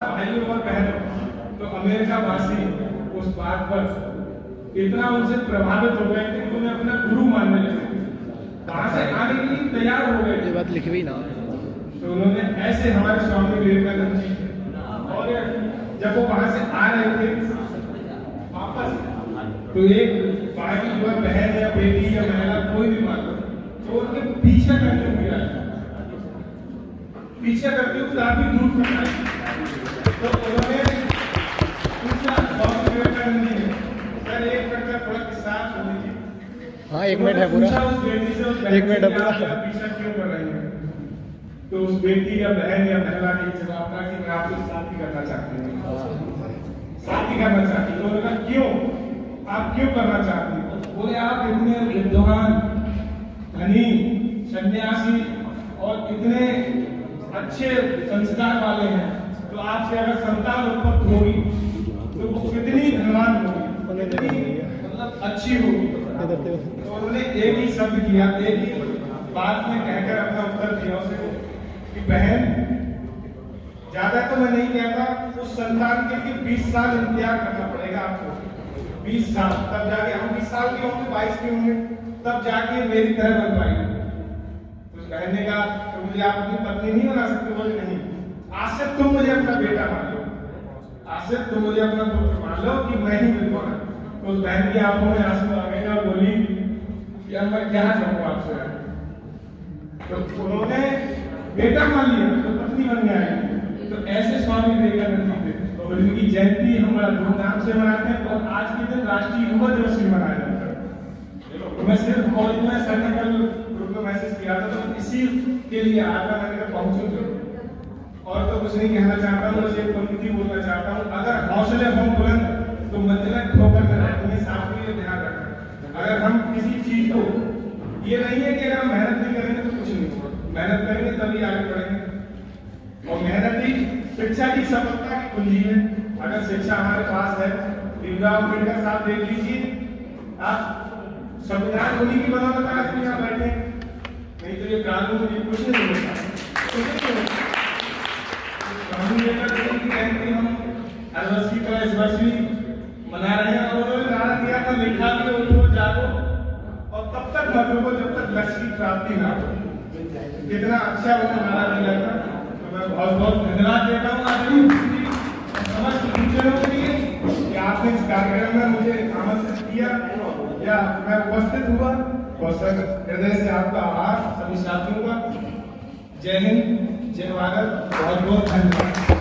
भाइयों और बहनों, तो अमेरिका वासी उस बात पर इतना उनसे प्रभावित हो गए कि उन्हें अपना गुरु मानने लगे, वहां से आने के लिए तैयार हो गए। ये बात लिखी हुई ना, तो उन्होंने ऐसे हमारे स्वामी विवेकानंद जी, और जब वो वहां से आ रहे थे वापस, तो एक बाकी युवा बहन या बेटी या महिला कोई भी मान लो, तो उनके पीछे करते हुए आए, पीछे करते हुए काफी दूर तक आए। तो उन्होंने पूछा स्वामी विवेकानंद जी ने, सर एक मिनट का थोड़ा किस्सा सुन लीजिए। हाँ 1 मिनट है पूरा, 1 मिनट है पूरा। पीछा क्यों कर रही है? तो उस बेटी या बहन या महिला ने जवाब दिया कि मैं आपसे शादी करना चाहती हूँ, शादी करना चाहती हूँ। तो उन्होंने कहा क्यों, आप क्यों करना चाहती हैं? बोले आप इतने विद्वान, धनी, सन्यासी और इतने अच्छे संस्कार वाले हैं, तो आपसे अगर संतान उत्पत्ति होगी तो वो कितनी धनवान होगी, कितनी मतलब अच्छी होगी। तो उन्होंने एक ही शब्द किया, एक ही बात में कहकर अपना उत्तर दिया उसे कि बहन, ज्यादा तो मैं नहीं कहता, उस संतान के लिए 20 साल इंतजार करना पड़ेगा आपको, 20 साल, तब जाके हम 20 साल के होंगे, 22 के होंगे, तब जाके मेरी तरह बन पाएंगे। तो बहन ने कहा तो मुझे आप अपनी पत्नी नहीं बना सकते? बोले नहीं, आज से तुम मुझे अपना बेटा मान लो, आज से तुम मुझे अपना पुत्र मान लो कि मैं ही बिल्कुल। तो उस बहन की आंखों में आंसू आ गए और बोली कि अब मैं क्या कहूँ आपसे। तो उन्होंने बेटा मान लिया तो पत्नी बन गई। तो ऐसे स्वामी विवेकानंद जी थे, और उनकी जयंती हम बड़ा धूमधाम से मनाते हैं, और आज के दिन राष्ट्रीय युवा दिवस भी मनाया जाता है। तो मैं सिर्फ कॉलेज में सर्टिकल ग्रुप में मैसेज किया था, तो इसी के लिए आया था, मैंने कहा पहुंचो जरूर। और तो कुछ नहीं कहना चाहता हूँ, बस एक पंक्ति बोलना चाहता हूँ, अगर हौसले हों बुलंद तो मंजिलें ठोकर में रहती हैं, साथ में ध्यान रखना। अगर हम किसी चीज को, ये नहीं है कि अगर हम मेहनत नहीं करेंगे तो कुछ नहीं होगा, मेहनत करेंगे तभी आगे बढ़ेंगे। और मेहनत ही शिक्षा की सफलता की कुंजी है। अगर शिक्षा हमारे पास है, भीमराव अम्बेडकर साहब देख लीजिए, आप संविधान उन्हीं की बदौलत आज भी यहाँ बैठे, नहीं तो ये कानून ये कुछ नहीं होता, कानून लेकर की जयंती हम हर वर्ष की तरह इस वर्ष भी मना रहे हैं। और उन्होंने नारा दिया था, लिखा भी उनको जागो और तब तक मत रुको जब तक लक्ष्य की प्राप्ति ना हो। कितना अच्छा उन्होंने नारा दिया था। तो मैं बहुत बहुत धन्यवाद देता हूँ आपकी समस्त टीचरों के लिए कि आपने इस कार्यक्रम में मुझे आमंत्रित किया या मैं उपस्थित हुआ। बहुत हृदय से आपका आभार सभी साथियों का। जय हिंद, जय भारत, बहुत बहुत धन्यवाद।